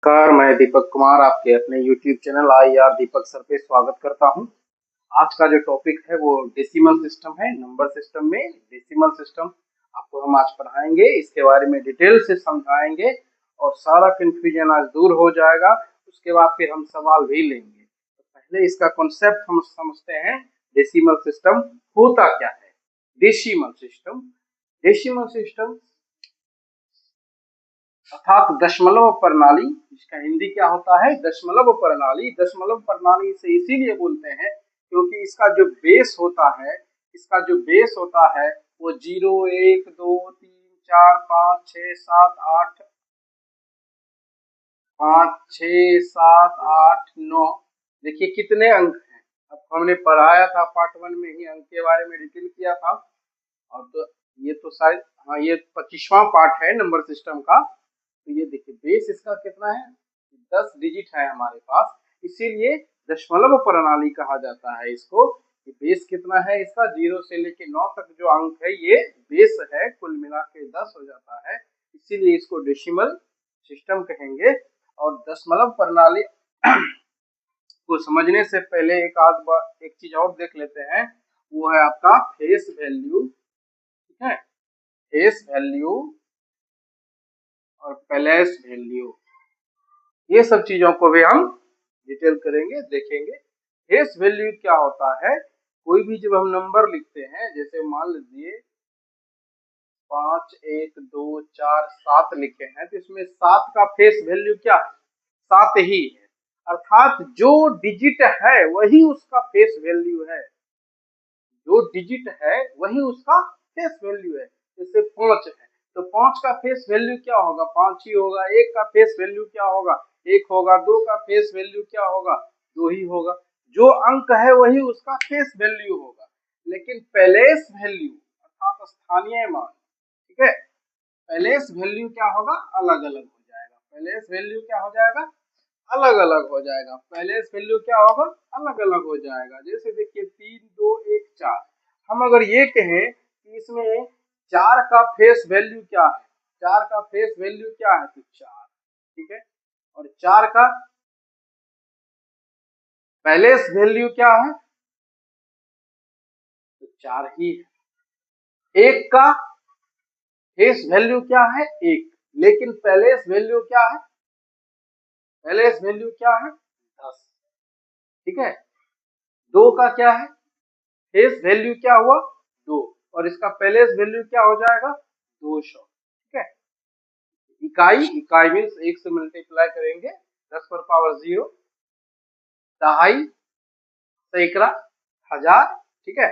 नमस्कार, मैं दीपक कुमार आपके अपने YouTube channel I R Deepak sir पे स्वागत करता हूं। आज का जो टॉपिक है वो डेसिमल सिस्टम है। नंबर सिस्टम में डेसिमल सिस्टम आपको हम आज पढ़ाएंगे, इसके बारे में डिटेल से समझाएंगे और सारा कंफ्यूजन आज दूर हो जाएगा। उसके बाद फिर हम सवाल भी लेंगे। तो पहले इसका कॉन्सेप्ट हम समझते हैं। डेसिमल सिस्टम होता क्या है? डेसिमल सिस्टम अर्थात दशमलव प्रणाली, इसका हिंदी क्या होता है? दशमलव प्रणाली। दशमलव प्रणाली से इसीलिए बोलते हैं क्योंकि इसका जो बेस होता है वो 0 1 2 3 4 5 6 7 8 5 6 7 8 9, देखिए कितने अंक हैं। अब हमने पढ़ाया था पार्ट 1 में ही, अंक के बारे में डिटेल किया था। और तो ये तो शायद, हाँ, ये 25वां पार्ट है नंबर सिस्टम का। तो ये देखिए बेस इसका कितना है? 10 डिजिट है हमारे पास, इसीलिए दशमलव प्रणाली कहा जाता है इसको। कि बेस कितना है इसका? 0 से लेके 9 तक जो अंक है ये बेस है, कुल मिला के 10 हो जाता है, इसीलिए इसको डेसिमल सिस्टम कहेंगे। और दशमलव प्रणाली को समझने से पहले एक चीज और देख लेते हैं, वो है आपका फेस वैल्यू। ठीक है, फेस वैल्यू और प्लेस वैल्यू, ये सब चीजों को भी हम डिटेल करेंगे, देखेंगे। फेस वैल्यू क्या होता है? कोई भी जब हम नंबर लिखते हैं, जैसे मान लीजिए 5 1 2 4 7 लिखे हैं, तो इसमें 7 का फेस वैल्यू क्या है? 7 ही है। अर्थात जो डिजिट है वही उसका फेस वैल्यू है, जो डिजिट है वही उसका फेस वैल्यू है। जैसे 5 है तो 5 का फेस वैल्यू क्या होगा? 5 ही होगा। 1 का फेस वैल्यू क्या होगा? 1 होगा। 2 का फेस वैल्यू क्या होगा? 2 ही होगा। जो अंक है वही उसका फेस वैल्यू होगा। लेकिन प्लेस वैल्यू अर्थात स्थानीय मान, ठीक है, प्लेस वैल्यू क्या होगा? अलग अलग हो जाएगा। प्लेस वैल्यू क्या हो जाएगा? अलग अलग हो जाएगा। प्लेस वैल्यू क्या होगा? अलग अलग हो जाएगा। जैसे देखिए 3 2 1 4, हम अगर ये कहें कि इसमें 4 का फेस वैल्यू क्या है? 4 का फेस वैल्यू क्या है? तो 4, ठीक है। और 4 का प्लेस वैल्यू क्या है? तो 4 ही है। 1 का फेस वैल्यू क्या है? 1, लेकिन प्लेस वैल्यू क्या है? प्लेस वैल्यू क्या है? 10, ठीक है। 2 का क्या है? फेस वैल्यू क्या हुआ? 2, और इसका प्लेस वैल्यू क्या हो जाएगा? 200, ठीक है। इकाई, इकाई मीन्स 1 से मल्टीप्लाई करेंगे, 10 पर पावर 0, दहाई, सैकड़ा, हजार, ठीक है।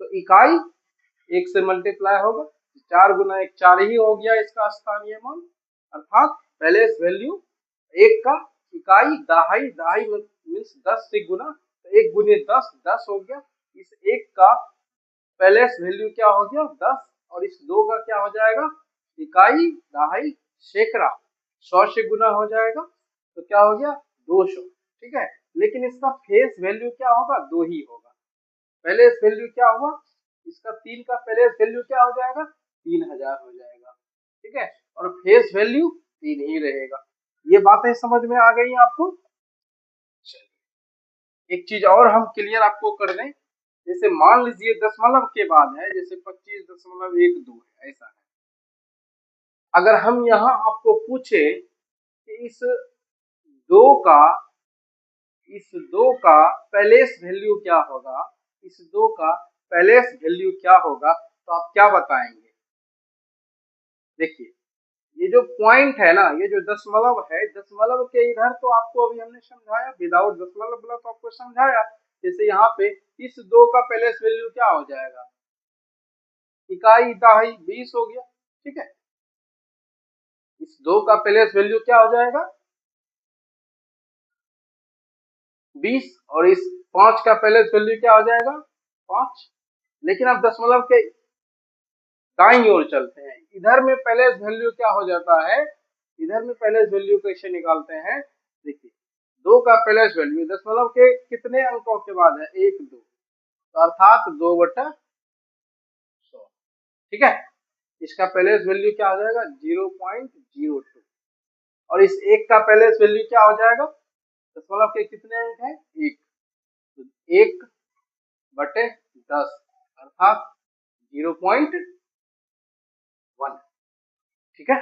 तो इकाई 1 से मल्टीप्लाई होगा, 4 गुना 1 4 ही हो गया इसका स्थानीय मान। अर्थात प्लेस वैल्यू 1 का इकाई दहाई, दहाई मीन्स 10 से गुना, तो 1 गुने 10 10 हो गया। इस 1 का प्लेस वैल्यू क्या हो गया? 10, और इस 2 का क्या हो जाएगा? इकाई दहाई सैकड़ा, 100 से गुना हो जाएगा, तो क्या हो गया? 200, ठीक है। लेकिन इसका फेस वैल्यू क्या होगा? 2 ही होगा। प्लेस वैल्यू क्या हुआ इसका? 3 का प्लेस वैल्यू क्या हो जाएगा? 3000 हो जाएगा, ठीक है। और फेस वैल्यू 3 ही रहेगा। ये बातें समझ में आ गई आपको? चलिए एक चीज और हम क्लियर आपको कर दें। जैसे मान लीजिए दशमलव के बाद है, जैसे 25.12 है, ऐसा है। अगर हम यहाँ आपको पूछे कि दो का इस 2 का प्लेस वैल्यू क्या होगा, इस 2 का प्लेस वैल्यू क्या होगा, तो आप क्या बताएंगे? देखिए ये जो पॉइंट है ना, ये जो दशमलव है, दशमलव के इधर तो आपको अभी हमने समझाया, विदाउट दशमलव बोला तो आपको समझाया। जैसे यहाँ पे इस 2 का प्लेस वैल्यू क्या हो जाएगा? इकाई दहाई 20 हो गया, ठीक है। इस 2 का प्लेस वैल्यू क्या हो जाएगा? 20, और इस 5 का प्लेस वैल्यू क्या हो जाएगा? 5। लेकिन अब दशमलव के दाईं ओर चलते हैं, इधर में प्लेस वैल्यू क्या हो जाता है? इधर में प्लेस वैल्यू कैसे निकालते हैं? देखिए 2 का प्लेस वैल्यू दशमलव के कितने अंकों के बाद है? 1 2, तो अर्थात 2/100, ठीक है। इसका प्लेस वैल्यू क्या आ जाएगा? 0.02, और इस 1 का पहले वैल्यू क्या हो जाएगा, दशमलव के कितने अंक हैं, 1, तो 1/10 अर्थात 0.1। ठीक है,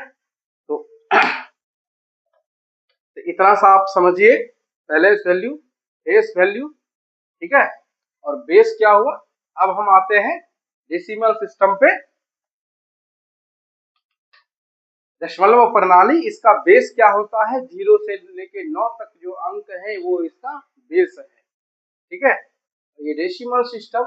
तो इतना सा आप समझिए, पहले वैल्यू, बेस वैल्यू। ठीक है, और बेस क्या हुआ, अब हम आते हैं डेसिमल सिस्टम पे। दशमलव प्रणाली, इसका बेस क्या होता है, 0 से लेके 9 तक जो अंक है वो इसका बेस है। ठीक है, ये डेसिमल सिस्टम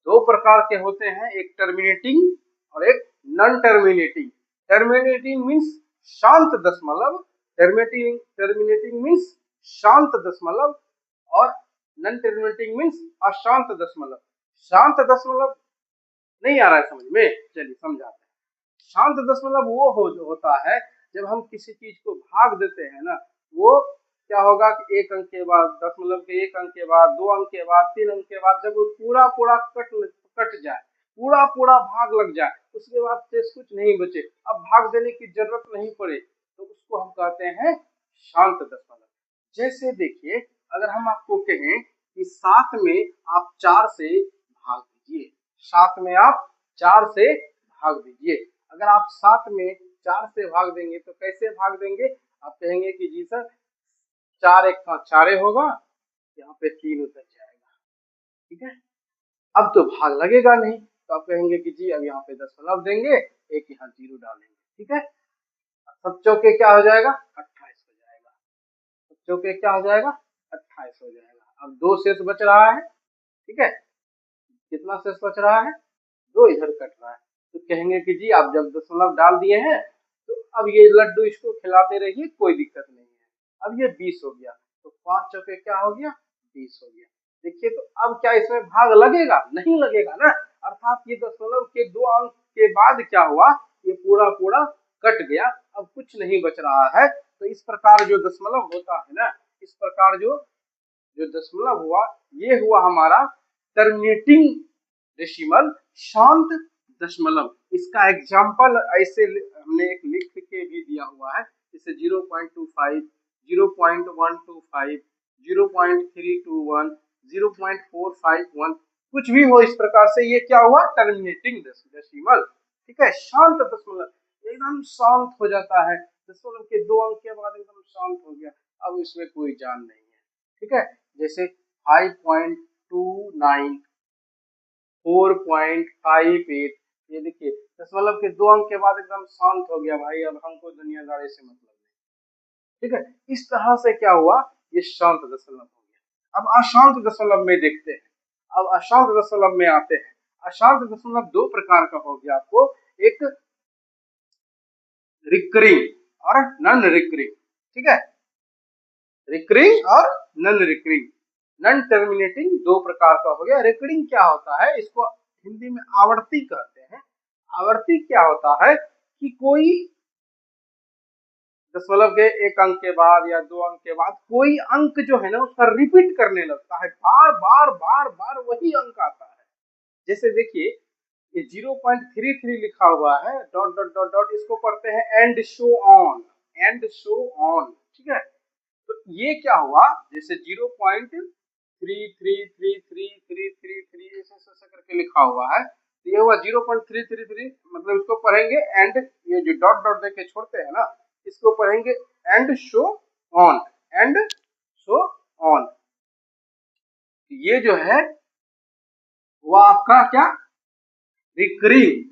दो प्रकार के होते हैं, एक टर्मिनेटिंग और एक नॉन टर्मिनेटिंग। टर्मिनेटिंग मीन्स शांत दशमलव, टर्मिनेटिंग मीन्स शांत दशमलव, और नॉन टर्मिनेटिंग मीन्स अशांत दशमलव। शांत दशमलव नहीं आ रहा है समझ में, चलिए समझाते हैं। शांत दशमलव वो होता है जब हम किसी चीज को भाग देते हैं ना, वो क्या होगा कि 1 अंक के बाद, दशमलव के 1 अंक के बाद, 2 अंक के बाद, 3 अंक के बाद, जब वो पूरा पूरा कट जाए, पूरा पूरा भाग लग जाए, उसके बाद शेष कुछ नहीं बचे, अब भाग देने की जरूरत नहीं पड़े, तो उसको हम कहते हैं शांत दशमलव। जैसे देखिए, अगर हम आपको कहें कि 7 में आप 4 से भाग दीजिए, 7 में आप 4 से भाग दीजिए। अगर आप 7 में 4 से भाग देंगे तो कैसे भाग देंगे, आप कहेंगे कि जी सर 4 1 का 4 होगा, यहाँ पे 3 उतर जाएगा। ठीक है, अब तो भाग लगेगा नहीं, तो आप कहेंगे कि जी अब यहाँ पे दशमलव देंगे, एक यहाँ 0 डालेंगे। ठीक है, सब चौके क्या हो जाएगा, 28 हो जाएगा। सब चौके क्या हो जाएगा, 28 हो जाएगा। अब 2 शेष बच रहा है। ठीक है, कितना शेष बच रहा है, 2 इधर कट रहा है, तो कहेंगे कि जी आप जब दशमलव डाल दिए हैं तो अब ये लड्डू इसको खिलाते रहिए, कोई दिक्कत नहीं है। अब ये 20 हो गया, तो 5 चौके क्या हो गया, 20 हो गया। देखिए, तो अब क्या इसमें भाग लगेगा, नहीं लगेगा ना, अर्थात ये दशमलव के 2 अंक के बाद क्या हुआ, ये पूरा पूरा कट गया, अब कुछ नहीं बच रहा है। तो इस प्रकार जो दशमलव होता है ना, इस प्रकार जो जो दशमलव हुआ, ये हुआ हमारा टर्मिनेटिंग डेसिमल, शांत दशमलव। इसका एग्जाम्पल ऐसे हमने एक लिख के भी दिया हुआ है, जैसे 0.25, 0.125, 0.321, 0.451, कुछ भी हो इस प्रकार से, ये क्या हुआ, टर्मिनेटिंग डेसिमल। ठीक है, शांत दशमलव, एकदम शांत हो जाता है, दशमलव के 2 अंक के बाद एकदम शांत हो गया, अब इसमें कोई जान नहीं है। ठीक है, जैसे 5.29, 4.58, ये देखिए दशमलव के 2 अंक के बाद एकदम शांत हो गया, भाई अब हमको दुनियादारी से मतलब नहीं। ठीक है, इस तरह से क्या हुआ, ये शांत दशमलव हो गया। अब अशांत दशमलव में देखते हैं, अब अशांत दशमलव में आते हैं। अशांत दशमलव दो प्रकार का हो गया आपको, एक रिकरिंग और नॉन रिकरिंग। ठीक है, रिकरिंग और नॉन रिकरिंग, नॉन टर्मिनेटिंग, दो प्रकार का हो गया। रिकरिंग क्या होता है, इसको हिंदी में आवर्ती कहते हैं। आवर्ती क्या होता है कि कोई दशमलव के 1 अंक के बाद या 2 अंक के बाद कोई अंक जो है ना उसका रिपीट करने लगता है, बार बार बार बार वही अंक आता है। जैसे देखिए, ये 0.33 लिखा हुआ है, डॉट डॉट डॉट डॉट, इसको पढ़ते हैं and show on, and show on. ठीक है, तो ये क्या हुआ, जैसे 0.333333 ऐसे करके लिखा हुआ है, तो ये हुआ 0.333, मतलब इसको पढ़ेंगे एंड, ये जो डॉट डॉट देके छोड़ते हैं ना, इसको पढ़ेंगे and show on, and show on. ये जो है वो आपका क्या, रिकरिंग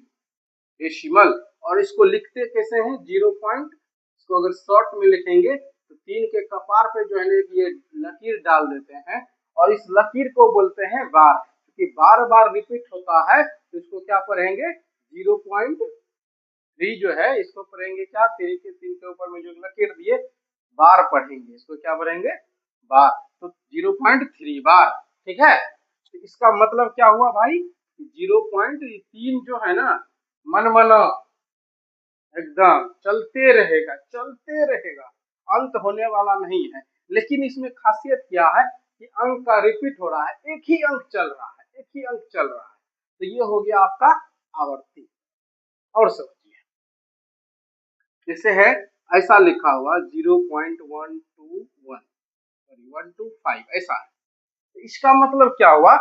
डेसिमल। और इसको लिखते कैसे हैं, 0 पॉइंट, इसको अगर शॉर्ट में लिखेंगे तो 3 के कपार पे जो है ये लकीर डाल देते हैं, और इस लकीर को बोलते हैं बार, क्योंकि बार बार रिपीट होता है, तो इसको क्या पढ़ेंगे, 0.3 जो है इसको पढ़ेंगे क्या, 3 के ऊपर में जो लकीर दिए बार पढ़ेंगे, इसको क्या पढ़ेंगे, बार, तो 0.3 बार। ठीक है, तो इसका मतलब क्या हुआ भाई, 0.3 जो है ना, मनमना एकदम चलते रहेगा, चलते रहेगा, अंत होने वाला नहीं है। लेकिन इसमें खासियत क्या है कि अंक का रिपीट हो रहा है, एक ही अंक चल रहा है, एक ही अंक चल रहा है, तो ये हो गया आपका आवर्ती। और समझिए, जैसे है ऐसा लिखा हुआ 0.121 सॉरी 125 ऐसा है। तो इसका मतलब क्या हुआ,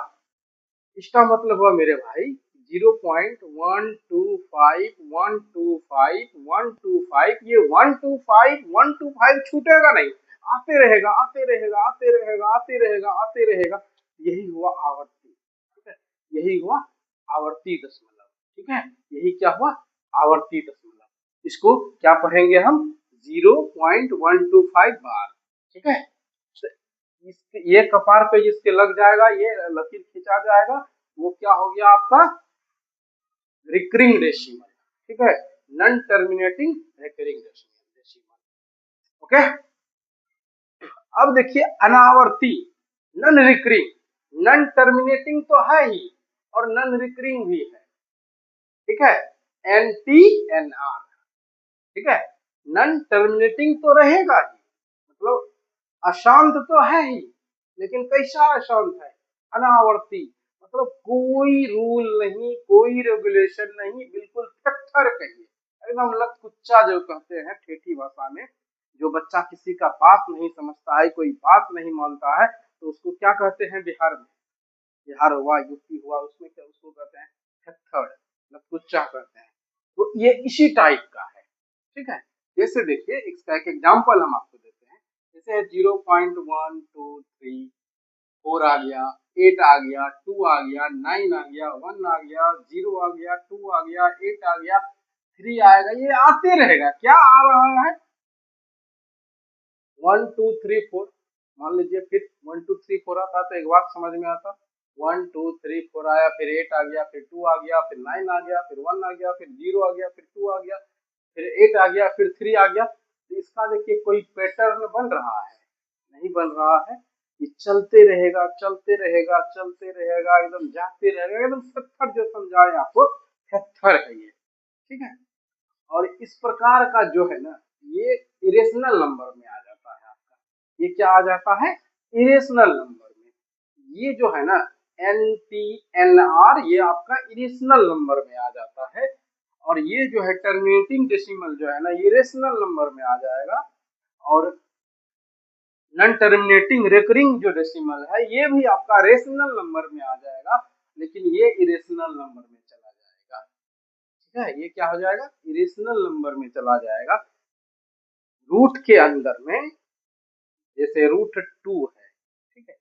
इसका मतलब हुआ मेरे भाई 0.125 ये 125 छूटेगा नहीं, आते रहेगा आते रहेगा आते रहेगा आते रहेगा आते रहेगा। यही हुआ आवर्ती, ठीक है, यही हुआ आवर्ती दशमलव, ठीक है, यही क्या हुआ आवर्ती दशमलव। इसको क्या पढ़ेंगे हम 0.125 बार, ठीक है। ये कपार पे जिसके लग जाएगा, ये लकीर खिंचा जाएगा, वो क्या हो गया आपका रिकरिंग डेसिमल, ठीक है, non terminating recurring decimal. Okay, अब देखिए अनावर्ती नॉन रिकरिंग, नॉन टर्मिनेटिंग तो है ही और नॉन रिकरिंग भी है, ठीक है, NTNR, ठीक है। नॉन टर्मिनेटिंग तो रहेगा ही, मतलब अशांत तो है ही, लेकिन कैसा अशांत है, अनावर्ती, मतलब कोई रूल नहीं, कोई रेगुलेशन नहीं, बिल्कुल थर कहिए, एकदम लतकुच्चा जो कहते हैं ठेठी भाषा में, जो बच्चा किसी का बात नहीं समझता है, कोई बात नहीं मानता है, तो उसको क्या कहते हैं बिहार में, बिहार हुआ यूपी हुआ, उसमें क्या उसको कहते हैं थर, लतकुच्चा कहते हैं। तो ये इसी टाइप का है, ठीक है। जैसे देखिए इसका एक एग्जाम्पल हम आपको देते हैं, जैसे 0.123 4 आ गया, 8 आ गया, 2 आ गया, 9 आ गया, 1 आ गया, 0 आ गया, 2 आ गया, 8 आ गया, 3 आएगा, ये आते रहेगा। क्या आ रहा है 1 2 3 4, मान लीजिए फिर 1 2 3 4 आता तो एक बात समझ में आता, 1 2 3 4 आया, फिर 8 आ गया, फिर 2 आ गया, फिर 9 आ गया, फिर 1 आ गया, फिर 0 आ गया, फिर 2 आ गया, फिर 8 आ गया, फिर 3 आ गया। तो इसका देखिए कोई पैटर्न बन रहा है, नहीं बन रहा है, ये चलते रहेगा चलते रहेगा चलते रहेगा, एकदम जाते रहेगा, एकदम थर जो समझाए आपको थर है ये, ठीक है। और इस प्रकार का जो है ना, ये इरेशनल नंबर में आ जाता है आपका, ये क्या आ जाता है इरेशनल नंबर में, ये जो है ना NTNR ये आपका इरेशनल नंबर में आ जाता है, और ये जो है टर्मिनेटिंग डेसिमल जो है ना ये रेशनल नंबर में आ जाएगा, और नॉन टर्मिनेटिंग रेकरिंग जो डेसिमल है ये भी आपका रेशनल नंबर में आ जाएगा, लेकिन ये इरेशनल नंबर में चला जाएगा, ठीक है, ये क्या हो जाएगा इरेशनल नंबर में चला जाएगा। रूट के अंदर में जैसे √2 है, ठीक है,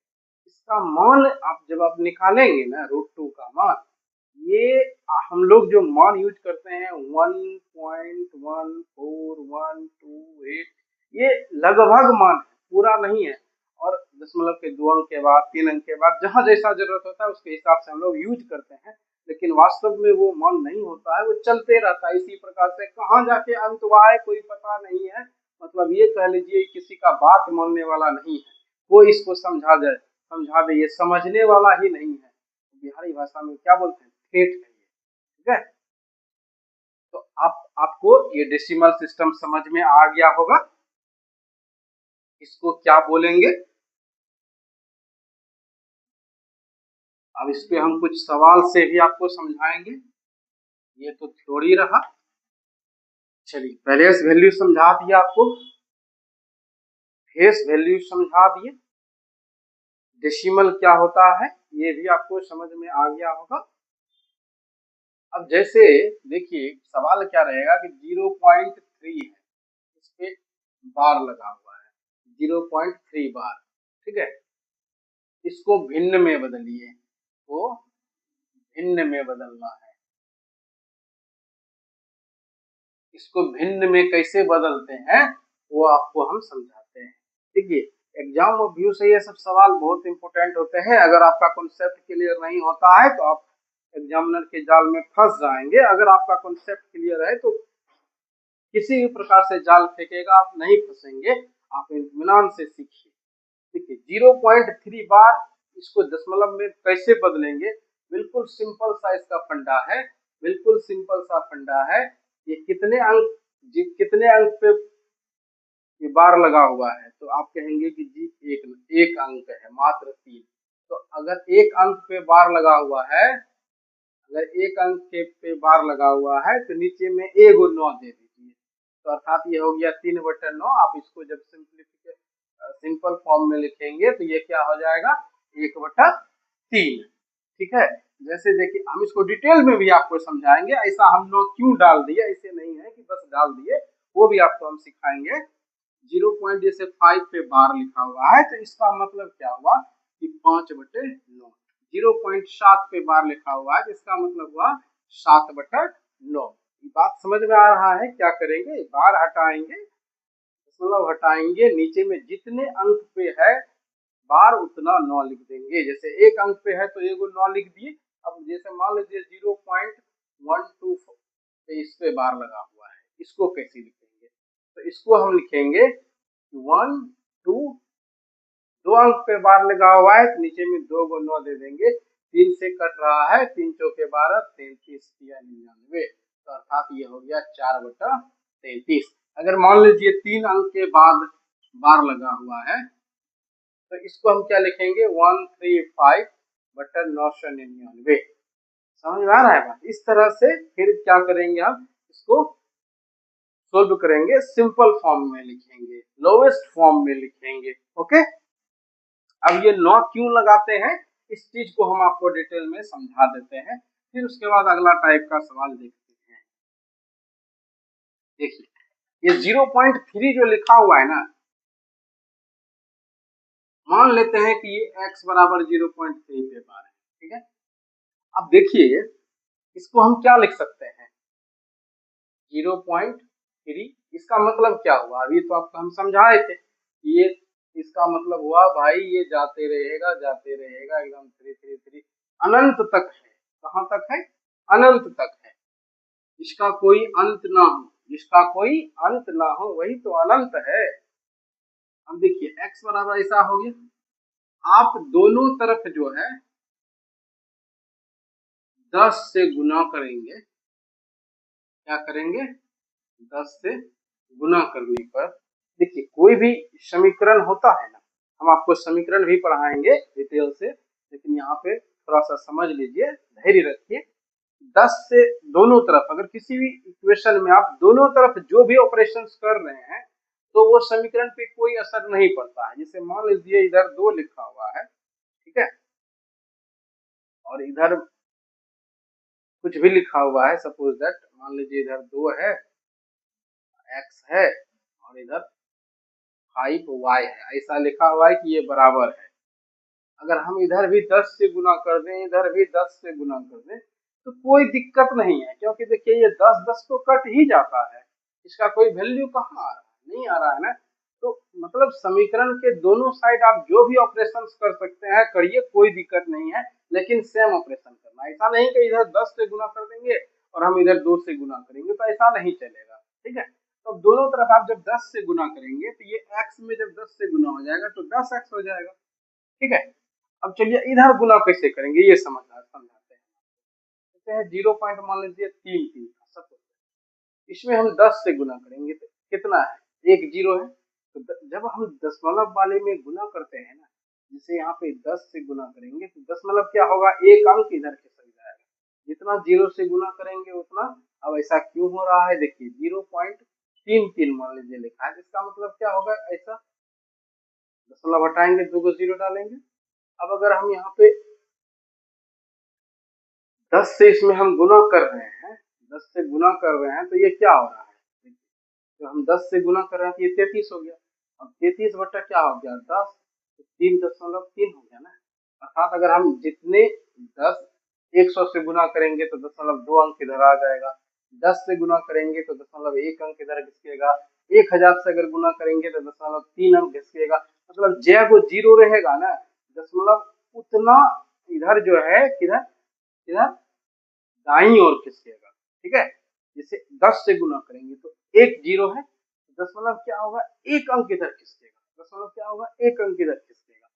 इसका मान आप जब आप निकालेंगे ना √2 का मान, ये हम लोग जो मान यूज करते हैं 1.14128, ये लगभग मान है, पूरा नहीं है, और दशमलव के 2 अंक के बाद 3 अंक के बाद जहां जैसा जरूरत होता है उसके हिसाब से हम लोग यूज करते हैं, लेकिन वास्तव में वो मान नहीं होता है, वो चलते रहता है इसी प्रकार से, कहाँ जाके अंत आए कोई पता नहीं है। मतलब ये कह लीजिए किसी का बात मानने वाला नहीं है, कोई इसको समझा दे ये समझने वाला ही नहीं है, बिहारी भाषा में क्या बोलते हैं ठेठ है ये, ठीक है। तो आपको ये डेसिमल सिस्टम समझ में आ गया होगा, इसको क्या बोलेंगे। अब इस पे हम कुछ सवाल से भी आपको समझाएंगे, ये तो थ्योरी रहा। चलिए पहले वैल्यू समझा दिया आपको, फेस वैल्यू समझा दिए, डेसिमल क्या होता है ये भी आपको समझ में आ गया होगा। अब जैसे देखिए सवाल क्या रहेगा कि 0.3 है, इस पे बार लगा हुआ है 0.3 बार, ठीक है, इसको भिन्न में बदलिए, वो भिन्न में बदलना है, इसको भिन्न में कैसे बदलते हैं वो आपको हम समझाते हैं। देखिए एग्जाम और व्यू से ये सब सवाल बहुत इंपॉर्टेंट होते हैं, अगर आपका कॉन्सेप्ट क्लियर नहीं होता है तो आप एग्जामिनर के जाल में फंस जाएंगे, अगर आपका कॉन्सेप्ट क्लियर है तो किसी भी प्रकार से जाल फेंकेगा आप नहीं फंसेंगे, आप इत्मीनान से सीखिए। देखिए 0.3 बार, इसको दशमलव में कैसे बदलेंगे, बिल्कुल सिंपल सा इसका फंडा है, बिल्कुल सिंपल सा फंडा है। ये कितने अंक पे ये बार लगा हुआ है, तो आप कहेंगे कि जी एक अंक है मात्र 3, तो अगर एक अंक पे बार लगा हुआ है, अगर एक अंक पे बार लगा हुआ है तो नीचे में 1 और 9 दे दीजिए, तो अर्थात ये हो गया 3/9। आप इसको जब सिंपल फॉर्म में लिखेंगे तो ये क्या हो जाएगा 1/3। ठीक है, जैसे देखिए हम इसको डिटेल में भी आपको समझाएंगे, ऐसा हम लोग क्यों डाल दिए, ऐसे नहीं है कि बस डाल दिए, वो भी आपको हम सिखाएंगे। 0 जैसे 5 पे बार लिखा हुआ है तो इसका मतलब क्या हुआ कि 5/9। 0.7 पे बार लिखा हुआ है तो इसका मतलब हुआ 7/9। बात समझ में आ रहा है? क्या करेंगे, बार हटाएंगे, दशमलव हटाएंगे, नीचे में जितने अंक पे है बार उतना 9 लिख देंगे। जैसे एक अंक पे है तो एगो 9 लिख दिए। अब जैसे मान लीजिए 0.12 पे इस पे बार लगा हुआ है, इसको कैसे लिखेंगे, तो इसको हम लिखेंगे 1 2, 2 अंक पे बार लगा हुआ है तो नीचे में 2 को 9 दे देंगे, 3 से कट रहा है, 3 चौके 12, 33 या 99, तो अर्थात ये हो गया 4/33। अगर मान लीजिए 3 अंक के बाद बार लगा हुआ है तो इसको हम क्या लिखेंगे 135/999। समझ में आ रहा है बात? इस तरह से फिर क्या करेंगे, हम इसको सोल्व करेंगे, सिंपल फॉर्म में लिखेंगे, लोवेस्ट फॉर्म में लिखेंगे। ओके, अब ये 9 क्यों लगाते हैं इस चीज को हम आपको डिटेल में समझा देते हैं, फिर उसके बाद अगला टाइप का सवाल देखते हैं। देखिए ये 0.3 जो लिखा हुआ है ना, मान लेते हैं कि ये x बराबर 0.3 पे बार है। ठीक है, अब देखिए इसको हम क्या लिख सकते हैं 0.3, इसका मतलब क्या हुआ, अभी तो आपको हम समझाए थे, ये इसका मतलब हुआ भाई ये जाते रहेगा एकदम 333 अनंत तक है। कहां तक है? अनंत तक है, इसका कोई अंत ना हो, इसका कोई अंत ना हो, वही तो अनंत है। अब देखिए x बराबर ऐसा हो गया, आप दोनों तरफ जो है 10 से गुना करेंगे, क्या करेंगे 10 से गुना करने पर, देखिए कोई भी समीकरण होता है ना, हम आपको समीकरण भी पढ़ाएंगे डिटेल से, लेकिन यहाँ पे थोड़ा सा समझ लीजिए, धैर्य रखिए। 10 से दोनों तरफ, अगर किसी भी इक्वेशन में आप दोनों तरफ जो भी ऑपरेशंस कर रहे हैं तो वो समीकरण पे कोई असर नहीं पड़ता है। जैसे मान लीजिए इधर 2 लिखा हुआ है, ठीक है, और इधर कुछ भी लिखा हुआ है, सपोज दैट मान लीजिए इधर 2 है, x है, और इधर 5y है, ऐसा लिखा हुआ है कि ये बराबर है। अगर हम इधर भी 10 से गुना कर दें, इधर भी 10 से गुना कर दें तो कोई दिक्कत नहीं है, क्योंकि देखिए ये 10 तो कट ही जाता है, इसका कोई वैल्यू कहाँ आ रहा है, नहीं आ रहा है ना। तो मतलब समीकरण के दोनों साइड आप जो भी ऑपरेशन कर सकते हैं करिए, कोई दिक्कत नहीं है, लेकिन सेम ऑपरेशन करना। ऐसा नहीं कि इधर 10 से गुना कर देंगे और हम इधर 2 से गुना करेंगे, तो ऐसा नहीं चलेगा। ठीक है, तो दोनों तरफ आप जब 10 से गुना करेंगे तो ये x में जब 10 से गुना हो जाएगा तो 10x हो जाएगा। ठीक है, अब चलिए इधर गुना कैसे करेंगे ये समझाते हैं। 0 पॉइंट मान लीजिए 3 3 सब, इसमें हम 10 से गुना करेंगे तो कितना है, एक 0 है, तो जब हम दशमलव वाले में गुना करते हैं ना, जैसे यहाँ पे 10 से गुना करेंगे तो दशमलव क्या होगा, एक अंक इधर खिसक जाएगा, जितना 0 से गुना करेंगे उतना। अब ऐसा क्यों हो रहा है, देखिए 0.33 मान लीजिए लिखा है, इसका मतलब क्या होगा, ऐसा दशमलव हटाएंगे, 2 को 0 डालेंगे। अब अगर हम यहाँ पे 10 से इसमें हम गुना कर रहे हैं, 10 से गुना कर रहे हैं तो ये क्या हो रहा है, तो हम 10 से गुना कर रहे हैं तो ये 33 हो गया। अब 33 बटा क्या हो गया 10, तो 3.3 हो गया ना। अर्थात अगर हम जितने 10 100 से गुना करेंगे तो 0.2 अंक इधर आ जाएगा, 10 से गुना करेंगे तो 0.1 अंक इधर घिसकेगा, 1000 से अगर गुना करेंगे तो 0.3 अंक घिसकेगा। मतलब जब वो 0 रहेगा ना, दशमलव उतना इधर जो है किधर इधर दाईं ओर खिसकेगा। ठीक है, जैसे 10 से गुना करेंगे तो एक 0 है, दशमलव क्या होगा, एक अंक इधर खिसकेगा, दशमलव क्या होगा, एक अंक इधर खिसकेगा।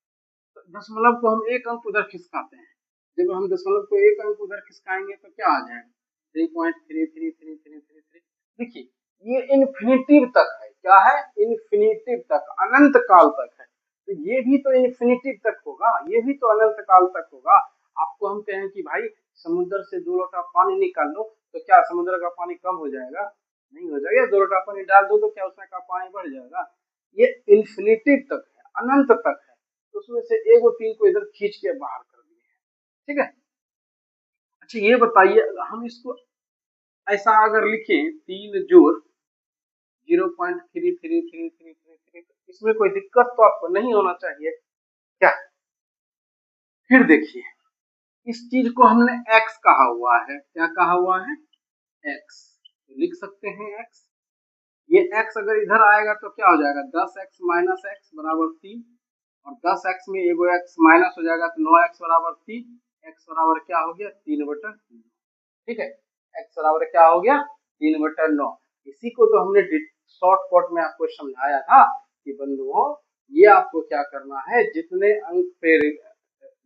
तो दशमलव को हम एक अंक उधर खिसकाते हैं, जब हम दशमलव को एक अंक उधर खिसकाएंगे तो क्या आ जाएगा 3.333333। देखिए ये इन्फिनिटिव तक है, क्या है, इन्फिनिटिव तक, अनंत काल तक है, तो ये भी तो इन्फिनिटिव तक होगा, ये भी तो अनंत काल तक होगा। आपको हम कहें कि भाई समुद्र से 2 लोटा पानी निकाल लो, तो क्या समुद्र का पानी कम हो जाएगा, नहीं हो जाएगा, 2 लोटा पानी डाल दो तो क्या उसमें का पानी बढ़ जाएगा? ये इन्फिनिटी तक है, अनंत तक है, तो उसमें से एगो 3 को इधर खींच के बाहर कर दिए हैं। ठीक है। अच्छा ये बताइए, हम इसको ऐसा अगर लिखें 3 जोड़ 0.333333, इसमें कोई दिक्कत तो आपको नहीं होना चाहिए क्या? फिर देखिए, इस चीज को हमने x कहा हुआ है, क्या कहा हुआ है? x, तो लिख सकते हैं x। ये x अगर इधर आएगा तो क्या हो जाएगा? 10x माइनस एक्स बराबर 3, और 10x में एगो x माइनस हो जाएगा तो 9x बराबर 3, x बराबर क्या हो गया? 3/9। ठीक है, x बराबर क्या हो गया? 3/9। इसी को तो हमने शॉर्टकट में आपको समझाया था कि बंधुओं, ये आपको क्या करना है, जितने अंक पे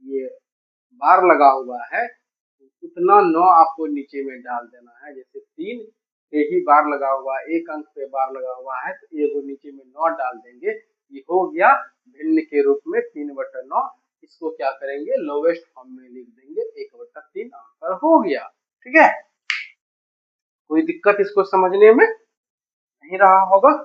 ये बार लगा हुआ है उतना 9 आपको नीचे में डाल देना है। जैसे 3 पे ही बार लगा हुआ है, एक अंक पे बार लगा हुआ है, तो ये नीचे में 9 डाल देंगे। ये हो गया भिन्न के रूप में 3/9। इसको क्या करेंगे? लोवेस्ट फॉर्म में लिख देंगे, 1/3 आंसर हो गया। ठीक है, कोई दिक्कत इसको समझने में नहीं रहा होगा?